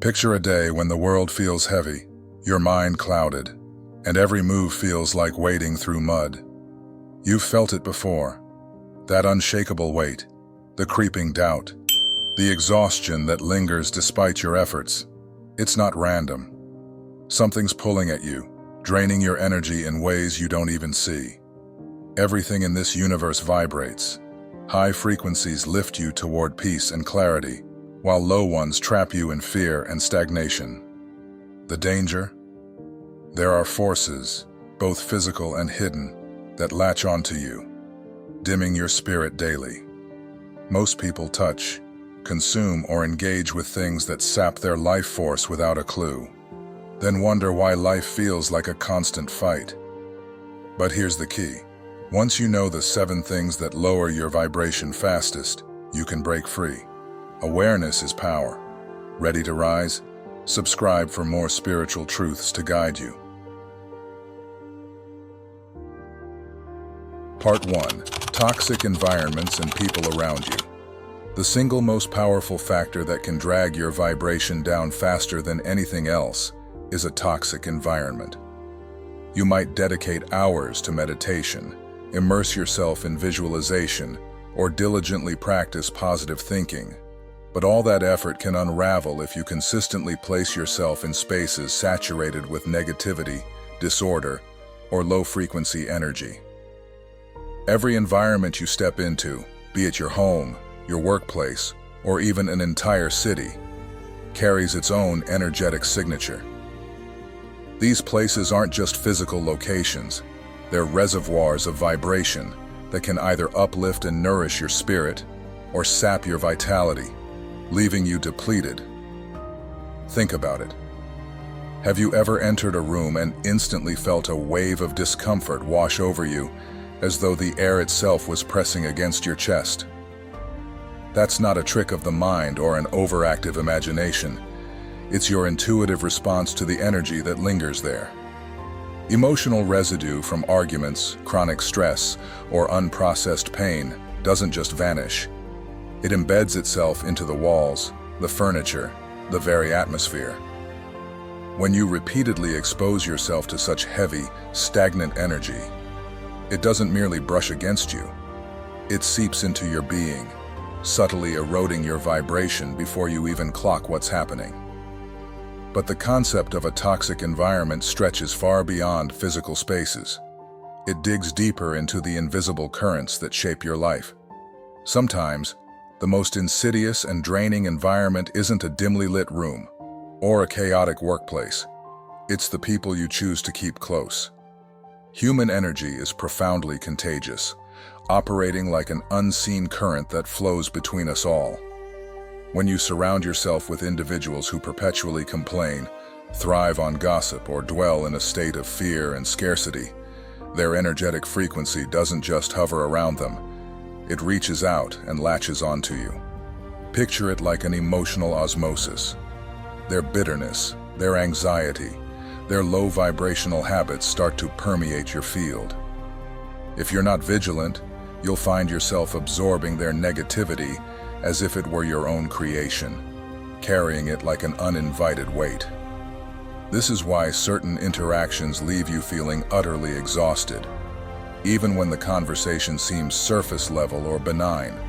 Picture a day when the world feels heavy, your mind clouded, and every move feels like wading through mud. You've felt it before. That unshakable weight, the creeping doubt, the exhaustion that lingers despite your efforts. It's not random. Something's pulling at you, draining your energy in ways you don't even see. Everything in this universe vibrates. High frequencies lift you toward peace and clarity, while low ones trap you in fear and stagnation. The danger? There are forces, both physical and hidden, that latch onto you, dimming your spirit daily. Most people touch, consume, or engage with things that sap their life force without a clue, then wonder why life feels like a constant fight. But here's the key. Once you know the 7 things that lower your vibration fastest, you can break free. Awareness is power. Ready to rise? Subscribe for more spiritual truths to guide you. Part 1. Toxic environments and people around you. The single most powerful factor that can drag your vibration down faster than anything else is a toxic environment. You might dedicate hours to meditation, immerse yourself in visualization, or diligently practice positive thinking. But all that effort can unravel if you consistently place yourself in spaces saturated with negativity, disorder, or low-frequency energy. Every environment you step into, be it your home, your workplace, or even an entire city, carries its own energetic signature. These places aren't just physical locations, they're reservoirs of vibration that can either uplift and nourish your spirit or sap your vitality, leaving you depleted. Think about it. Have you ever entered a room and instantly felt a wave of discomfort wash over you, as though the air itself was pressing against your chest? That's not a trick of the mind or an overactive imagination. It's your intuitive response to the energy that lingers there. Emotional residue from arguments, chronic stress, or unprocessed pain doesn't just vanish. It embeds itself into the walls, the furniture, the very atmosphere. When you repeatedly expose yourself to such heavy, stagnant energy, it doesn't merely brush against you. It seeps into your being, subtly eroding your vibration before you even clock what's happening. But the concept of a toxic environment stretches far beyond physical spaces. It digs deeper into the invisible currents that shape your life. Sometimes, the most insidious and draining environment isn't a dimly lit room or a chaotic workplace. It's the people you choose to keep close. Human energy is profoundly contagious, operating like an unseen current that flows between us all. When you surround yourself with individuals who perpetually complain, thrive on gossip, or dwell in a state of fear and scarcity, their energetic frequency doesn't just hover around them. It reaches out and latches onto you. Picture it like an emotional osmosis. Their bitterness, their anxiety, their low vibrational habits start to permeate your field. If you're not vigilant, you'll find yourself absorbing their negativity as if it were your own creation, carrying it like an uninvited weight. This is why certain interactions leave you feeling utterly exhausted, even when the conversation seems surface level or benign.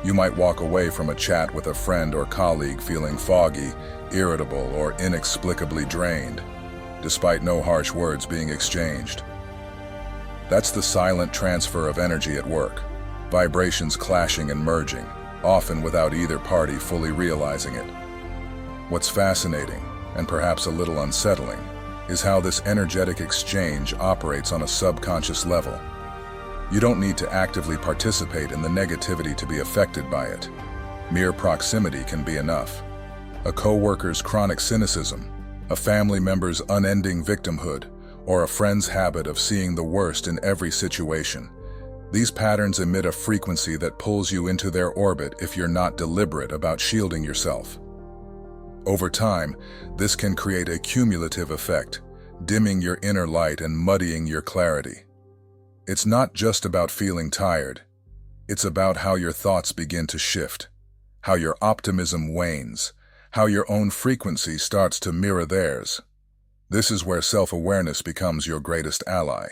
You might walk away from a chat with a friend or colleague feeling foggy, irritable, or inexplicably drained, despite no harsh words being exchanged. That's the silent transfer of energy at work, vibrations clashing and merging, often without either party fully realizing it. What's fascinating, and perhaps a little unsettling, is how this energetic exchange operates on a subconscious level. You don't need to actively participate in the negativity to be affected by it. Mere proximity can be enough. A coworker's chronic cynicism, a family member's unending victimhood, or a friend's habit of seeing the worst in every situation. These patterns emit a frequency that pulls you into their orbit if you're not deliberate about shielding yourself. Over time, this can create a cumulative effect, dimming your inner light and muddying your clarity. It's not just about feeling tired. It's about how your thoughts begin to shift, how your optimism wanes, how your own frequency starts to mirror theirs. This is where self-awareness becomes your greatest ally.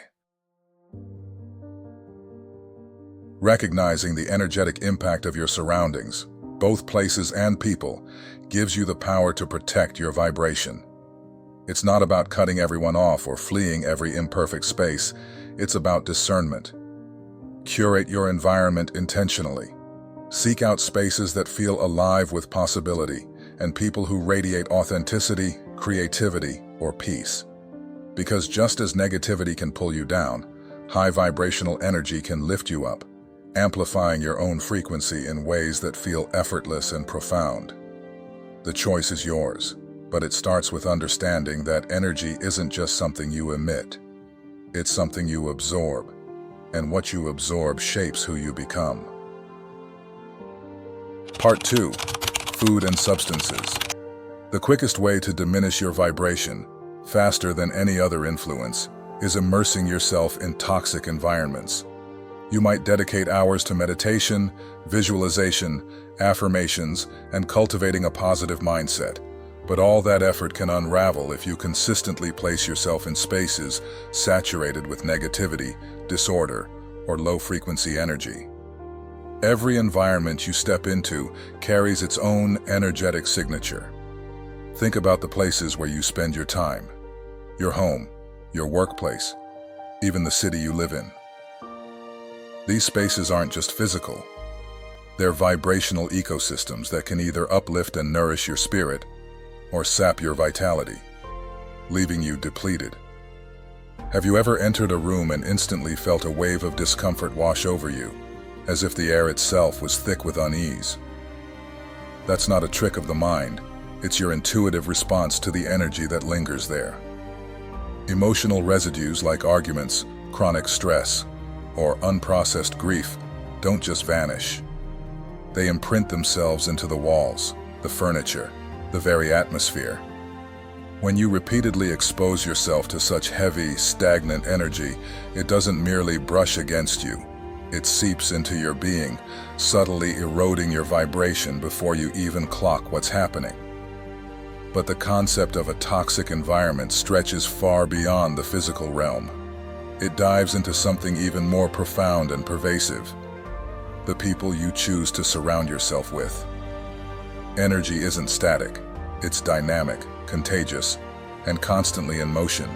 Recognizing the energetic impact of your surroundings, both places and people, gives you the power to protect your vibration. It's not about cutting everyone off or fleeing every imperfect space. It's about discernment. Curate your environment intentionally. Seek out spaces that feel alive with possibility and people who radiate authenticity, creativity, or peace. Because just as negativity can pull you down, high vibrational energy can lift you up, amplifying your own frequency in ways that feel effortless and profound. The choice is yours, but it starts with understanding that energy isn't just something you emit. It's something you absorb, and what you absorb shapes who you become. Part 2. Food and substances. The quickest way to diminish your vibration, faster than any other influence, is immersing yourself in toxic environments. You might dedicate hours to meditation, visualization, affirmations, and cultivating a positive mindset. But all that effort can unravel if you consistently place yourself in spaces saturated with negativity, disorder, or low-frequency energy. Every environment you step into carries its own energetic signature. Think about the places where you spend your time, your home, your workplace, even the city you live in. These spaces aren't just physical. They're vibrational ecosystems that can either uplift and nourish your spirit or sap your vitality, leaving you depleted. Have you ever entered a room and instantly felt a wave of discomfort wash over you, as if the air itself was thick with unease? That's not a trick of the mind. It's your intuitive response to the energy that lingers there. Emotional residues like arguments, chronic stress, or unprocessed grief don't just vanish. They imprint themselves into the walls, the furniture, the very atmosphere. When you repeatedly expose yourself to such heavy, stagnant energy, it doesn't merely brush against you. It seeps into your being, subtly eroding your vibration before you even clock what's happening. But the concept of a toxic environment stretches far beyond the physical realm. It dives into something even more profound and pervasive: the people you choose to surround yourself with. Energy isn't static. It's dynamic, contagious, and constantly in motion.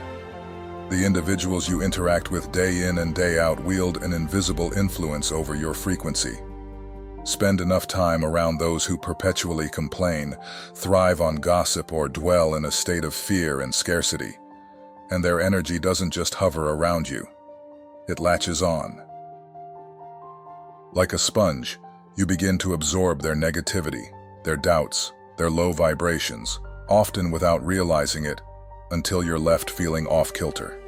The individuals you interact with day in and day out wield an invisible influence over your frequency. Spend enough time around those who perpetually complain, thrive on gossip, or dwell in a state of fear and scarcity, and their energy doesn't just hover around you. It latches on. Like a sponge, you begin to absorb their negativity, their doubts, their low vibrations, often without realizing it, until you're left feeling off-kilter.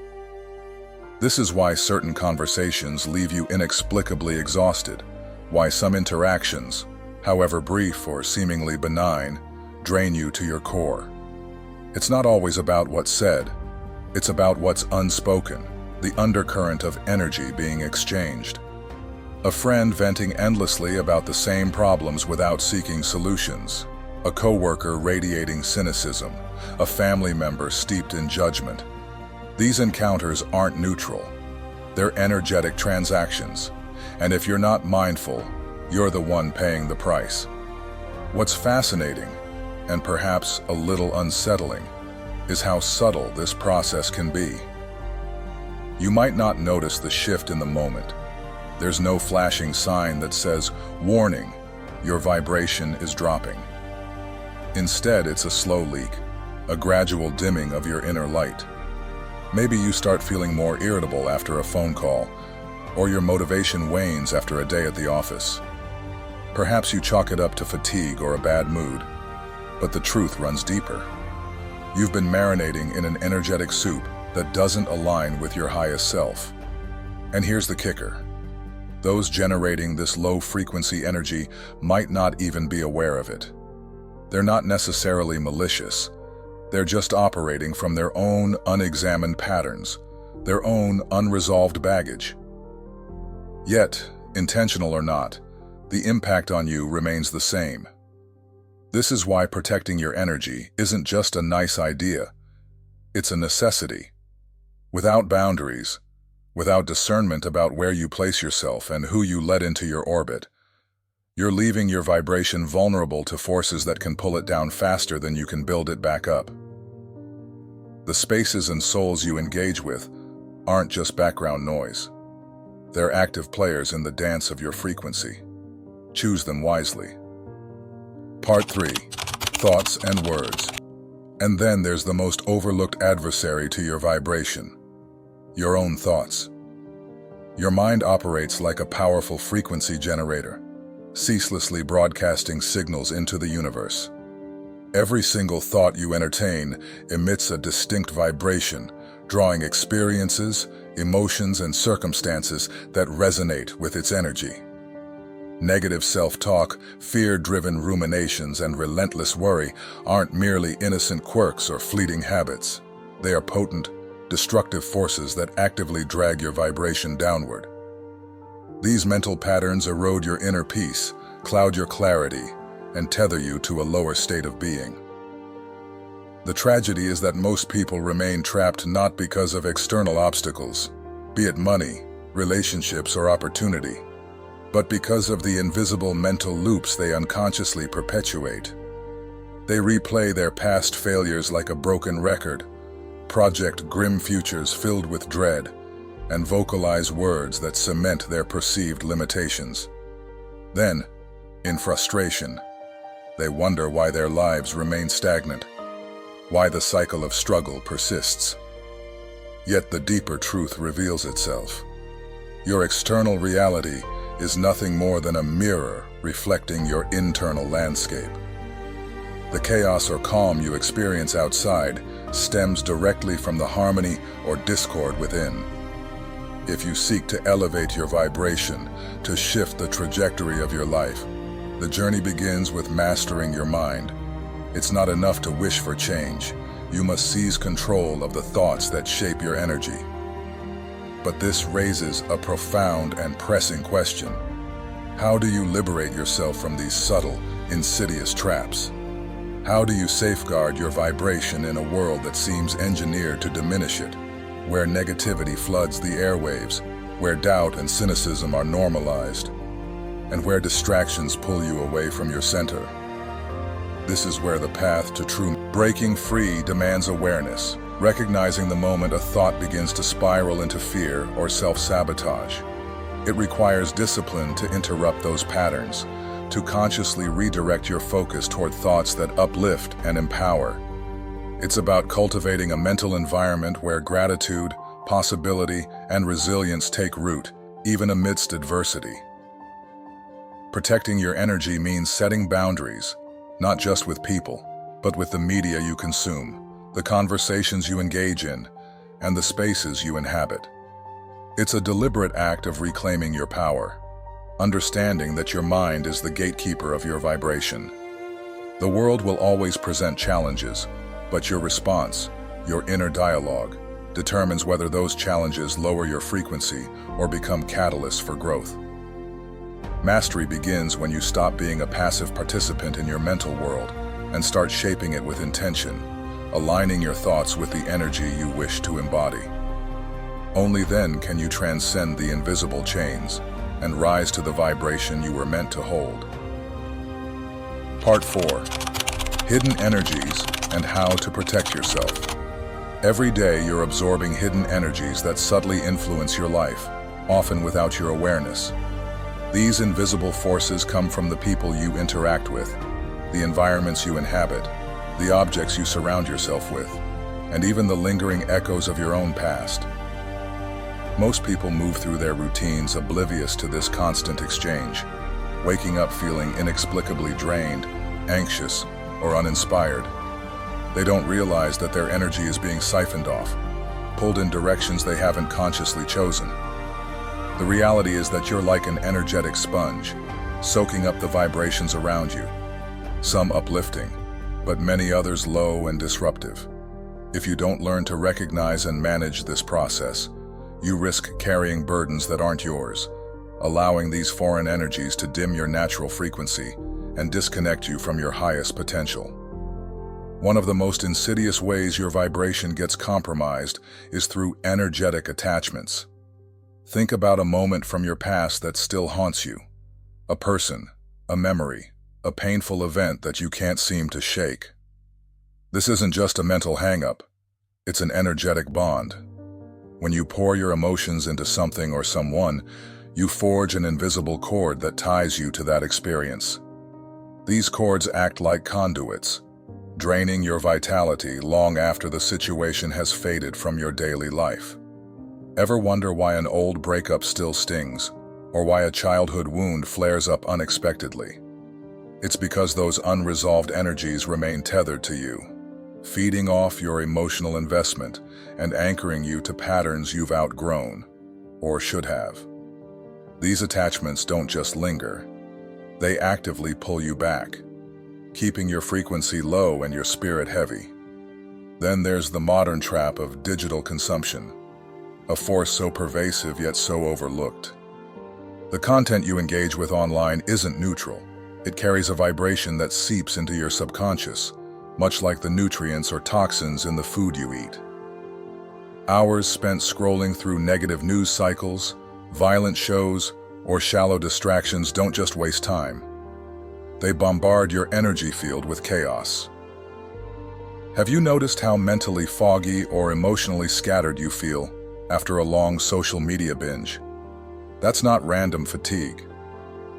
This is why certain conversations leave you inexplicably exhausted, why some interactions, however brief or seemingly benign, drain you to your core. It's not always about what's said. It's about what's unspoken, the undercurrent of energy being exchanged. A friend venting endlessly about the same problems without seeking solutions. A coworker radiating cynicism. A family member steeped in judgment. These encounters aren't neutral. They're energetic transactions. And if you're not mindful, you're the one paying the price. What's fascinating, and perhaps a little unsettling, is how subtle this process can be. You might not notice the shift in the moment. There's no flashing sign that says, "Warning, your vibration is dropping." Instead, it's a slow leak, a gradual dimming of your inner light. Maybe you start feeling more irritable after a phone call, or your motivation wanes after a day at the office. Perhaps you chalk it up to fatigue or a bad mood, but the truth runs deeper. You've been marinating in an energetic soup that doesn't align with your highest self. And here's the kicker. Those generating this low-frequency energy might not even be aware of it. They're not necessarily malicious. They're just operating from their own unexamined patterns, their own unresolved baggage. Yet, intentional or not, the impact on you remains the same. This is why protecting your energy isn't just a nice idea, it's a necessity. Without boundaries, without discernment about where you place yourself and who you let into your orbit, you're leaving your vibration vulnerable to forces that can pull it down faster than you can build it back up. The spaces and souls you engage with aren't just background noise. They're active players in the dance of your frequency. Choose them wisely. Part 3. Thoughts and words. And then there's the most overlooked adversary to your vibration: your own thoughts. Your mind operates like a powerful frequency generator, ceaselessly broadcasting signals into the universe. Every single thought you entertain emits a distinct vibration, drawing experiences, emotions, and circumstances that resonate with its energy. Negative self-talk, fear-driven ruminations, and relentless worry aren't merely innocent quirks or fleeting habits. They are potent, destructive forces that actively drag your vibration downward. These mental patterns erode your inner peace, cloud your clarity, and tether you to a lower state of being. The tragedy is that most people remain trapped not because of external obstacles, be it money, relationships, or opportunity, but because of the invisible mental loops they unconsciously perpetuate. They replay their past failures like a broken record, project grim futures filled with dread, and vocalize words that cement their perceived limitations. Then, in frustration, they wonder why their lives remain stagnant, why the cycle of struggle persists. Yet the deeper truth reveals itself. Your external reality is nothing more than a mirror reflecting your internal landscape. The chaos or calm you experience outside stems directly from the harmony or discord within. If you seek to elevate your vibration, to shift the trajectory of your life, the journey begins with mastering your mind. It's not enough to wish for change. You must seize control of the thoughts that shape your energy. But this raises a profound and pressing question. How do you liberate yourself from these subtle, insidious traps? How do you safeguard your vibration in a world that seems engineered to diminish it, where negativity floods the airwaves, where doubt and cynicism are normalized, and where distractions pull you away from your center? This is where the path to true breaking free demands awareness, recognizing the moment a thought begins to spiral into fear or self-sabotage. It requires discipline to interrupt those patterns, to consciously redirect your focus toward thoughts that uplift and empower. It's about cultivating a mental environment where gratitude, possibility, and resilience take root, even amidst adversity. Protecting your energy means setting boundaries, not just with people, but with the media you consume, the conversations you engage in, and the spaces you inhabit. It's a deliberate act of reclaiming your power, understanding that your mind is the gatekeeper of your vibration. The world will always present challenges, but your response, your inner dialogue, determines whether those challenges lower your frequency or become catalysts for growth. Mastery begins when you stop being a passive participant in your mental world and start shaping it with intention, aligning your thoughts with the energy you wish to embody. Only then can you transcend the invisible chains and rise to the vibration you were meant to hold. Part 4. Hidden energies and how to protect yourself. Every day you're absorbing hidden energies that subtly influence your life, often without your awareness. These invisible forces come from the people you interact with, the environments you inhabit, the objects you surround yourself with, and even the lingering echoes of your own past. Most people move through their routines oblivious to this constant exchange, waking up feeling inexplicably drained, anxious, or uninspired. They don't realize that their energy is being siphoned off, pulled in directions they haven't consciously chosen. The reality is that you're like an energetic sponge, soaking up the vibrations around you, some uplifting, but many others low and disruptive. If you don't learn to recognize and manage this process, you risk carrying burdens that aren't yours, allowing these foreign energies to dim your natural frequency and disconnect you from your highest potential. One of the most insidious ways your vibration gets compromised is through energetic attachments. Think about a moment from your past that still haunts you. A person, a memory, a painful event that you can't seem to shake. This isn't just a mental hang-up, it's an energetic bond. When you pour your emotions into something or someone, you forge an invisible cord that ties you to that experience. These cords act like conduits, draining your vitality long after the situation has faded from your daily life. Ever wonder why an old breakup still stings, or why a childhood wound flares up unexpectedly? It's because those unresolved energies remain tethered to you, feeding off your emotional investment and anchoring you to patterns you've outgrown, or should have. These attachments don't just linger, they actively pull you back, keeping your frequency low and your spirit heavy. Then there's the modern trap of digital consumption, a force so pervasive yet so overlooked. The content you engage with online isn't neutral. It carries a vibration that seeps into your subconscious, much like the nutrients or toxins in the food you eat. Hours spent scrolling through negative news cycles, violent shows, or shallow distractions don't just waste time. They bombard your energy field with chaos. Have you noticed how mentally foggy or emotionally scattered you feel after a long social media binge? That's not random fatigue.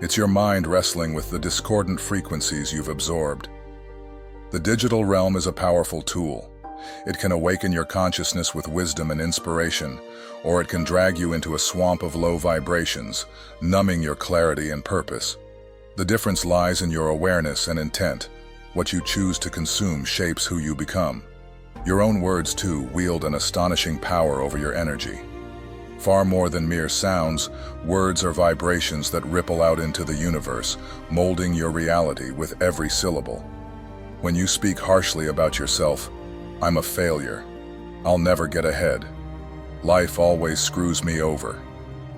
It's your mind wrestling with the discordant frequencies you've absorbed. The digital realm is a powerful tool. It can awaken your consciousness with wisdom and inspiration, or it can drag you into a swamp of low vibrations, numbing your clarity and purpose. The difference lies in your awareness and intent. What you choose to consume shapes who you become. Your own words, too, wield an astonishing power over your energy. Far more than mere sounds, words are vibrations that ripple out into the universe, molding your reality with every syllable. When you speak harshly about yourself, "I'm a failure. I'll never get ahead. Life always screws me over,"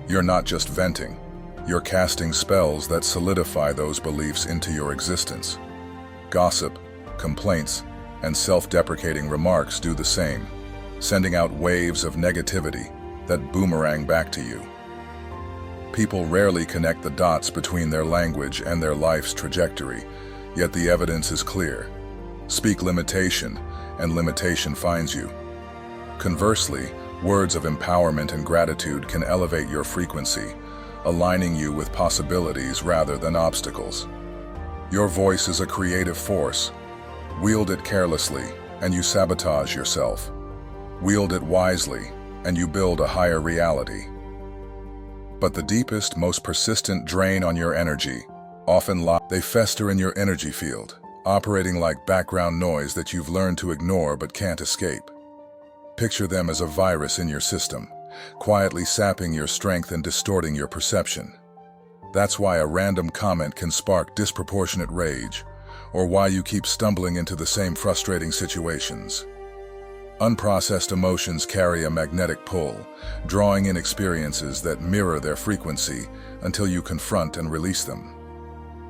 you're not just venting. You're casting spells that solidify those beliefs into your existence. Gossip, complaints, and self-deprecating remarks do the same, sending out waves of negativity that boomerang back to you. People rarely connect the dots between their language and their life's trajectory, yet the evidence is clear. Speak limitation, and limitation finds you. Conversely, words of empowerment and gratitude can elevate your frequency, aligning you with possibilities rather than obstacles. Your voice is a creative force. Wield it carelessly, and you sabotage yourself. Wield it wisely, and you build a higher reality. But the deepest, most persistent drain on your energy often they fester in your energy field, operating like background noise that you've learned to ignore but can't escape. Picture them as a virus in your system, quietly sapping your strength and distorting your perception. That's why a random comment can spark disproportionate rage, or why you keep stumbling into the same frustrating situations. Unprocessed emotions carry a magnetic pull, drawing in experiences that mirror their frequency until you confront and release them.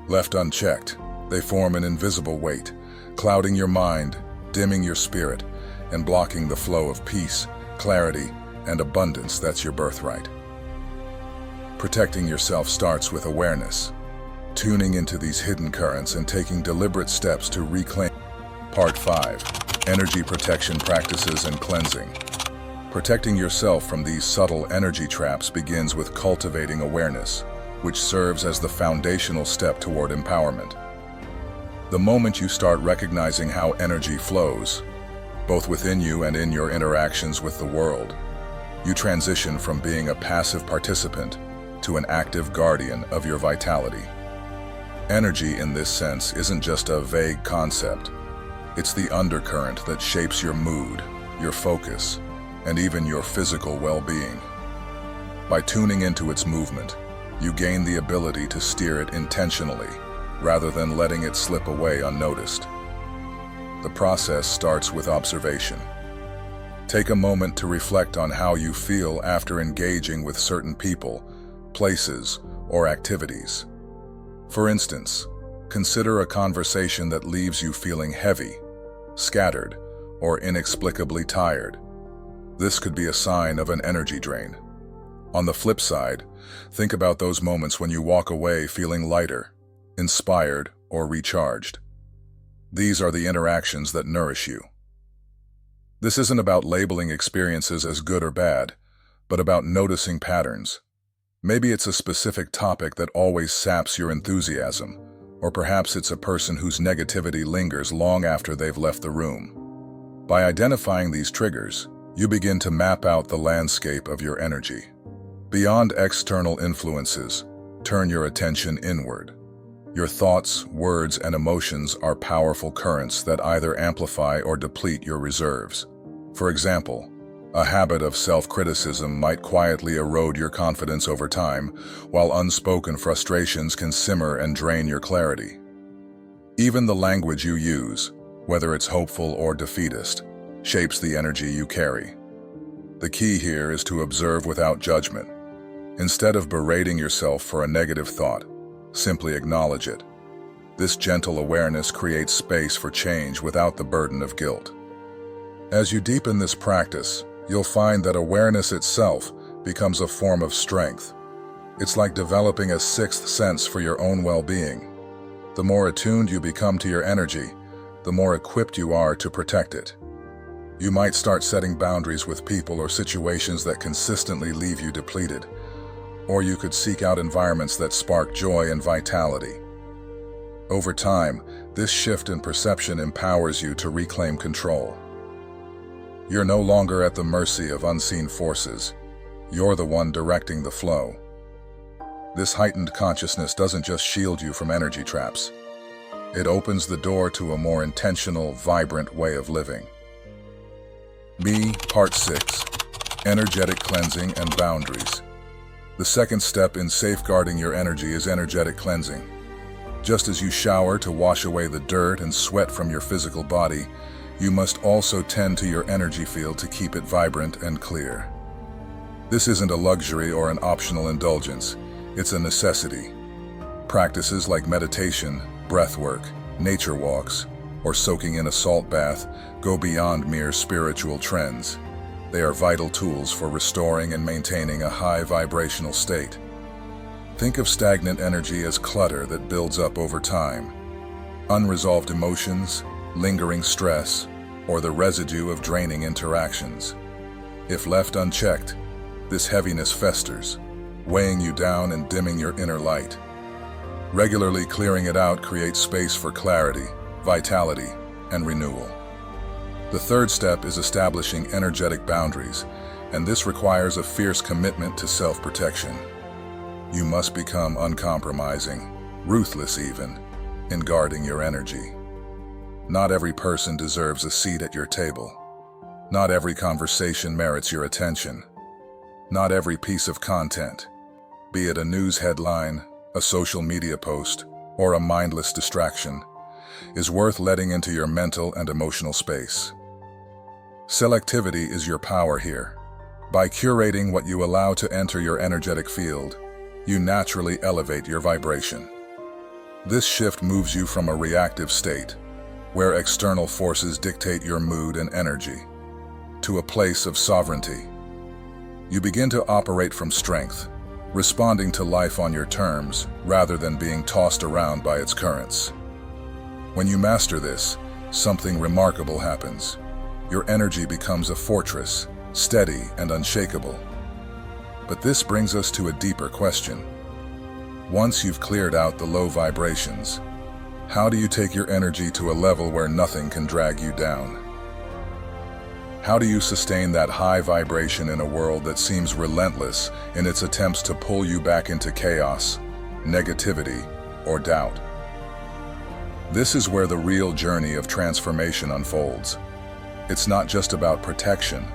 Left unchecked, they form an invisible weight, clouding your mind, dimming your spirit, and blocking the flow of peace, clarity, and abundance that's your birthright. Protecting yourself starts with awareness, tuning into these hidden currents and taking deliberate steps to reclaim. Part 5. Energy Protection Practices and Cleansing. Protecting yourself from these subtle energy traps begins with cultivating awareness, which serves as the foundational step toward empowerment. The moment you start recognizing how energy flows, both within you and in your interactions with the world, you transition from being a passive participant to an active guardian of your vitality. Energy in this sense isn't just a vague concept. It's the undercurrent that shapes your mood, your focus, and even your physical well-being. By tuning into its movement, you gain the ability to steer it intentionally, rather than letting it slip away unnoticed. The process starts with observation. Take a moment to reflect on how you feel after engaging with certain people, places, or activities. For instance, Consider a conversation that leaves you feeling heavy, scattered, or inexplicably tired. This could be a sign of an energy drain. On the flip side, think about those moments when you walk away feeling lighter, inspired, or recharged. These are the interactions that nourish you. This isn't about labeling experiences as good or bad, but about noticing patterns. Maybe it's a specific topic that always saps your enthusiasm, or perhaps it's a person whose negativity lingers long after they've left the room. By identifying these triggers, you begin to map out the landscape of your energy. Beyond external influences, turn your attention inward. Your thoughts, words, and emotions are powerful currents that either amplify or deplete your reserves. For example, a habit of self-criticism might quietly erode your confidence over time, while unspoken frustrations can simmer and drain your clarity. Even the language you use, whether it's hopeful or defeatist, shapes the energy you carry. The key here is to observe without judgment. Instead of berating yourself for a negative thought, simply acknowledge it. This gentle awareness creates space for change without the burden of guilt. As you deepen this practice, you'll find that awareness itself becomes a form of strength. It's like developing a sixth sense for your own well-being. The more attuned you become to your energy, the more equipped you are to protect it. You might start setting boundaries with people or situations that consistently leave you depleted, or you could seek out environments that spark joy and vitality. Over time, this shift in perception empowers you to reclaim control. You're no longer at the mercy of unseen forces. You're the one directing the flow. This heightened consciousness doesn't just shield you from energy traps. It opens the door to a more intentional, vibrant way of living. Part 6. Energetic Cleansing and Boundaries. The second step in safeguarding your energy is energetic cleansing. Just as you shower to wash away the dirt and sweat from your physical body, you must also tend to your energy field to keep it vibrant and clear. This isn't a luxury or an optional indulgence, it's a necessity. Practices like meditation, breathwork, nature walks, or soaking in a salt bath go beyond mere spiritual trends. They are vital tools for restoring and maintaining a high vibrational state. Think of stagnant energy as clutter that builds up over time. Unresolved emotions, lingering stress, or the residue of draining interactions. If left unchecked, this heaviness festers, weighing you down and dimming your inner light. Regularly clearing it out creates space for clarity, vitality, and renewal. The third step is establishing energetic boundaries, and this requires a fierce commitment to self-protection. You must become uncompromising, ruthless even, in guarding your energy. Not every person deserves a seat at your table. Not every conversation merits your attention. Not every piece of content, be it a news headline, a social media post, or a mindless distraction, is worth letting into your mental and emotional space. Selectivity is your power here. By curating what you allow to enter your energetic field, you naturally elevate your vibration. This shift moves you from a reactive state, where external forces dictate your mood and energy, to a place of sovereignty. You begin to operate from strength, responding to life on your terms rather than being tossed around by its currents. When you master this, something remarkable happens. Your energy becomes a fortress, steady and unshakable. But this brings us to a deeper question. Once you've cleared out the low vibrations, how do you take your energy to a level where nothing can drag you down? How do you sustain that high vibration in a world that seems relentless in its attempts to pull you back into chaos, negativity, or doubt? This is where the real journey of transformation unfolds. It's not just about protection,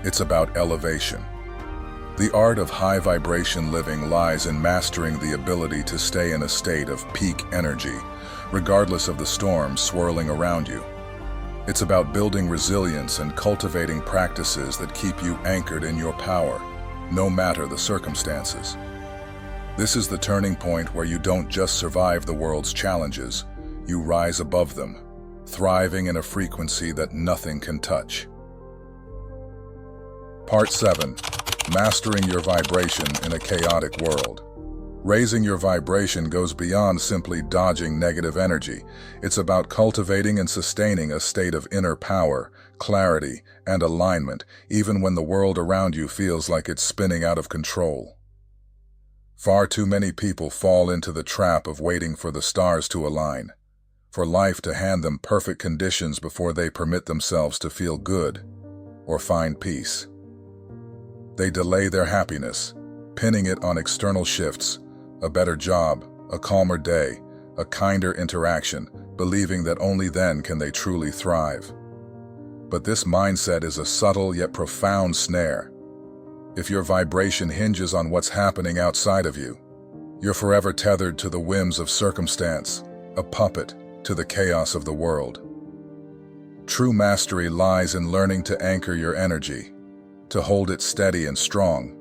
it's about elevation. The art of high vibration living lies in mastering the ability to stay in a state of peak energy, regardless of the storms swirling around you. It's about building resilience and cultivating practices that keep you anchored in your power, no matter the circumstances. This is the turning point where you don't just survive the world's challenges, you rise above them, thriving in a frequency that nothing can touch. Part 7. Mastering your vibration in a chaotic world. Raising your vibration goes beyond simply dodging negative energy. It's about cultivating and sustaining a state of inner power, clarity, and alignment, even when the world around you feels like it's spinning out of control. Far too many people fall into the trap of waiting for the stars to align, for life to hand them perfect conditions before they permit themselves to feel good or find peace. They delay their happiness, pinning it on external shifts, a better job, a calmer day, a kinder interaction, believing that only then can they truly thrive. But this mindset is a subtle yet profound snare. If your vibration hinges on what's happening outside of you, you're forever tethered to the whims of circumstance, a puppet to the chaos of the world. True mastery lies in learning to anchor your energy, to hold it steady and strong,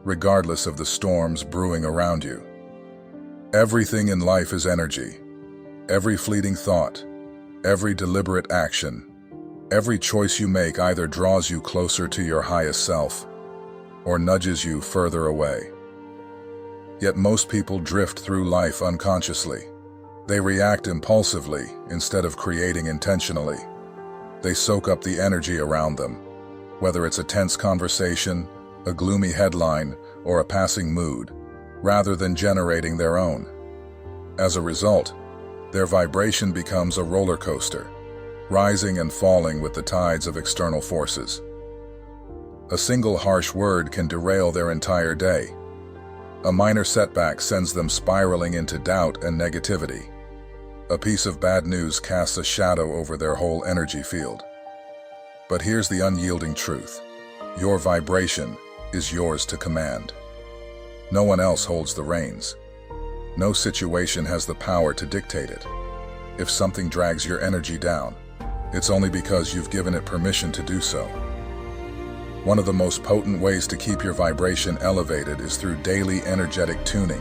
regardless of the storms brewing around you. Everything in life is energy. Every fleeting thought, every deliberate action, every choice you make either draws you closer to your highest self or nudges you further away. Yet most people drift through life unconsciously. They react impulsively instead of creating intentionally. They soak up the energy around them, whether it's a tense conversation, a gloomy headline, or a passing mood, rather than generating their own. As a result, their vibration becomes a roller coaster, rising and falling with the tides of external forces. A single harsh word can derail their entire day. A minor setback sends them spiraling into doubt and negativity. A piece of bad news casts a shadow over their whole energy field. But here's the unyielding truth. Your vibration is yours to command. No one else holds the reins. No situation has the power to dictate it. If something drags your energy down, it's only because you've given it permission to do so. One of the most potent ways to keep your vibration elevated is through daily energetic tuning.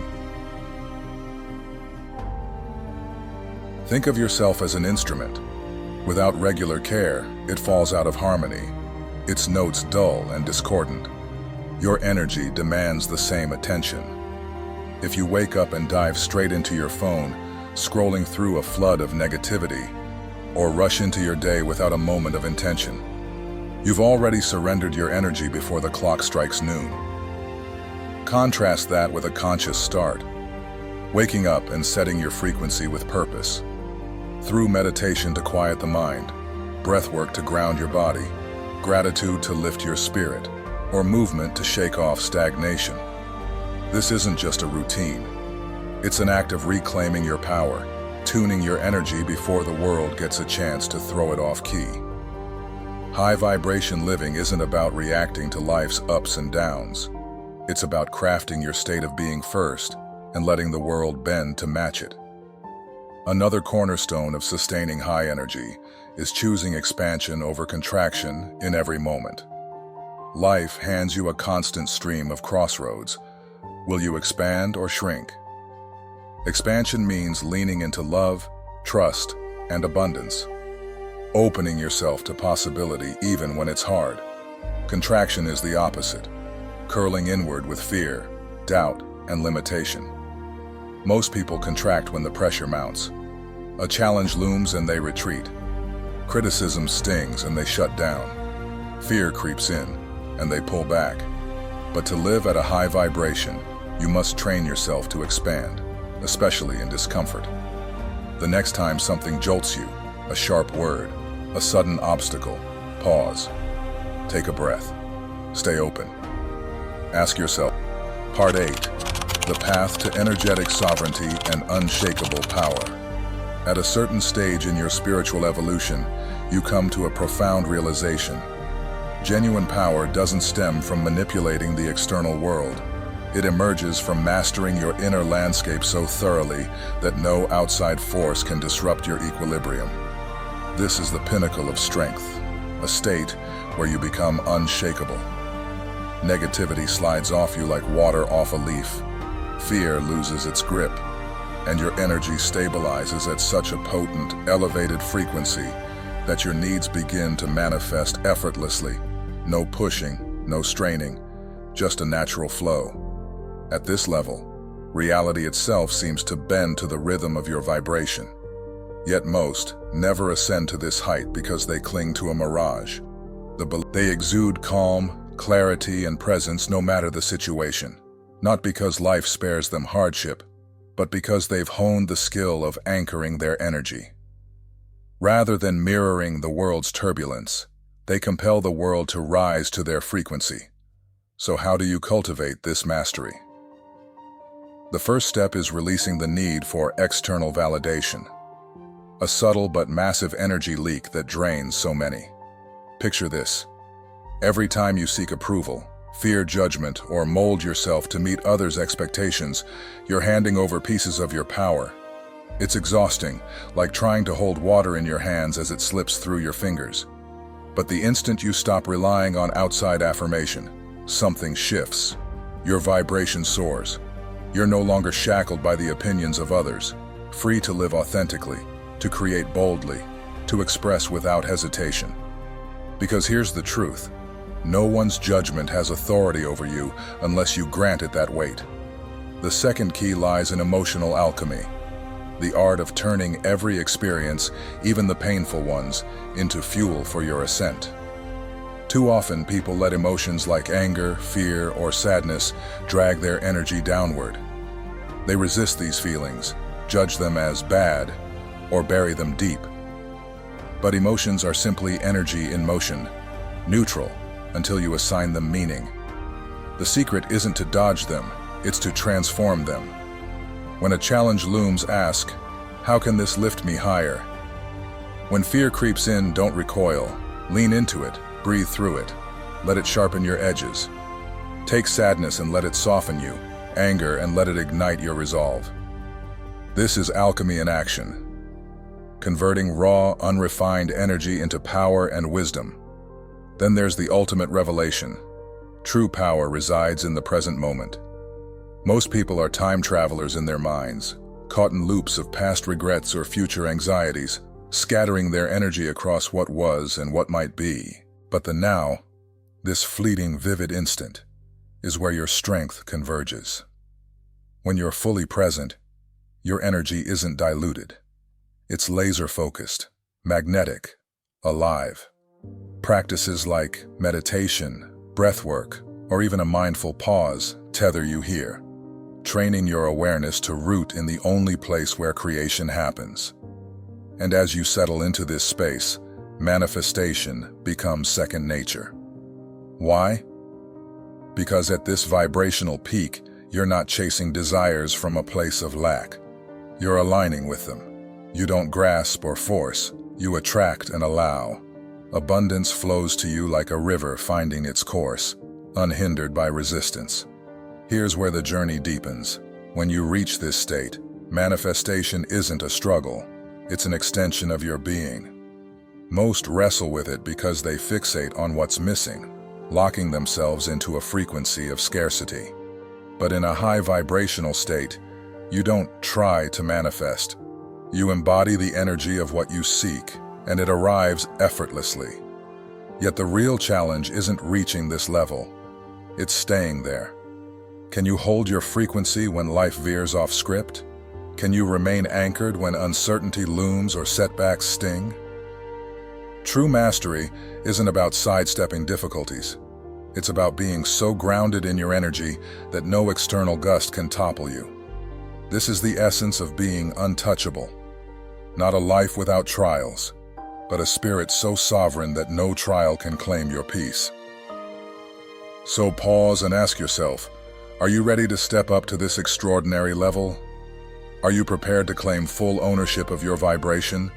Think of yourself as an instrument. Without regular care, it falls out of harmony, its notes dull and discordant. Your energy demands the same attention. If you wake up and dive straight into your phone, scrolling through a flood of negativity, or rush into your day without a moment of intention, you've already surrendered your energy before the clock strikes noon. Contrast that with a conscious start, waking up and setting your frequency with purpose. Through meditation to quiet the mind, breathwork to ground your body, gratitude to lift your spirit, or movement to shake off stagnation. This isn't just a routine. It's an act of reclaiming your power, tuning your energy before the world gets a chance to throw it off key. High vibration living isn't about reacting to life's ups and downs. It's about crafting your state of being first and letting the world bend to match it. Another cornerstone of sustaining high energy is choosing expansion over contraction in every moment. Life hands you a constant stream of crossroads. Will you expand or shrink? Expansion means leaning into love, trust, and abundance, opening yourself to possibility even when it's hard. Contraction is the opposite, curling inward with fear, doubt, and limitation. Most people contract when the pressure mounts. A challenge looms and they retreat. Criticism stings and they shut down. Fear creeps in and they pull back. But to live at a high vibration, you must train yourself to expand, especially in discomfort. The next time something jolts you, a sharp word, a sudden obstacle, pause. Take a breath. Stay open. Ask yourself. Part 8. The path to energetic sovereignty and unshakable power. At a certain stage in your spiritual evolution, you come to a profound realization. Genuine power doesn't stem from manipulating the external world. It emerges from mastering your inner landscape so thoroughly that no outside force can disrupt your equilibrium. This is the pinnacle of strength, a state where you become unshakable. Negativity slides off you like water off a leaf. fear loses its grip, and your energy stabilizes at such a potent, elevated frequency that your needs begin to manifest effortlessly. No pushing, no straining, just a natural flow. At this level, reality itself seems to bend to the rhythm of your vibration. Yet most never ascend to this height because they cling to a mirage. They exude calm, clarity, and presence no matter the situation, not because life spares them hardship, but because they've honed the skill of anchoring their energy. Rather than mirroring the world's turbulence, they compel the world to rise to their frequency. So how do you cultivate this mastery? The first step is releasing the need for external validation, a subtle but massive energy leak that drains so many. Picture this. Every time you seek approval, fear judgment, or mold yourself to meet others' expectations, you're handing over pieces of your power. It's exhausting, like trying to hold water in your hands as it slips through your fingers. But the instant you stop relying on outside affirmation, something shifts. Your vibration soars. You're no longer shackled by the opinions of others, free to live authentically, to create boldly, to express without hesitation. Because here's the truth. No one's judgment has authority over you unless you grant it that weight. The second key lies in emotional alchemy, the art of turning every experience, even the painful ones, into fuel for your ascent. Too often, people let emotions like anger, fear, or sadness drag their energy downward. They resist these feelings, judge them as bad, or bury them deep. But emotions are simply energy in motion, neutral, until you assign them meaning. The secret isn't to dodge them, it's to transform them. When a challenge looms, ask, how can this lift me higher? When fear creeps in, don't recoil. Lean into it, breathe through it. Let it sharpen your edges. Take sadness and let it soften you, anger and let it ignite your resolve. This is alchemy in action, converting raw, unrefined energy into power and wisdom. Then there's the ultimate revelation. True power resides in the present moment. Most people are time travelers in their minds, caught in loops of past regrets or future anxieties, scattering their energy across what was and what might be. But the now, this fleeting, vivid instant, is where your strength converges. When you're fully present, your energy isn't diluted. It's laser-focused, magnetic, alive. Practices like meditation, breathwork, or even a mindful pause tether you here, training your awareness to root in the only place where creation happens. And as you settle into this space, manifestation becomes second nature. Why? Because at this vibrational peak, you're not chasing desires from a place of lack. You're aligning with them. You don't grasp or force, you attract and allow. Abundance flows to you like a river finding its course, unhindered by resistance. Here's where the journey deepens. When you reach this state, manifestation isn't a struggle, it's an extension of your being. Most wrestle with it because they fixate on what's missing, locking themselves into a frequency of scarcity. But in a high vibrational state, you don't try to manifest. You embody the energy of what you seek, and it arrives effortlessly. Yet the real challenge isn't reaching this level, it's staying there. Can you hold your frequency when life veers off script? Can you remain anchored when uncertainty looms or setbacks sting? True mastery isn't about sidestepping difficulties. It's about being so grounded in your energy that no external gust can topple you. This is the essence of being untouchable. Not a life without trials, but a spirit so sovereign that no trial can claim your peace. So pause and ask yourself, are you ready to step up to this extraordinary level? Are you prepared to claim full ownership of your vibration?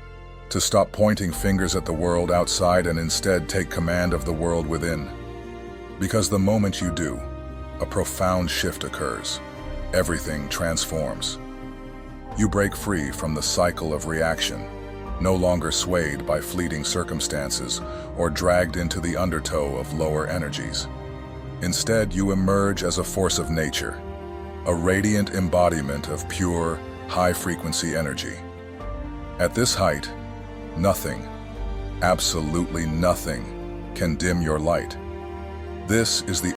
To stop pointing fingers at the world outside and instead take command of the world within? Because the moment you do, a profound shift occurs. Everything transforms. You break free from the cycle of reaction, no longer swayed by fleeting circumstances or dragged into the undertow of lower energies. Instead, you emerge as a force of nature, a radiant embodiment of pure, high-frequency energy. At this height, nothing, absolutely nothing, can dim your light. This is the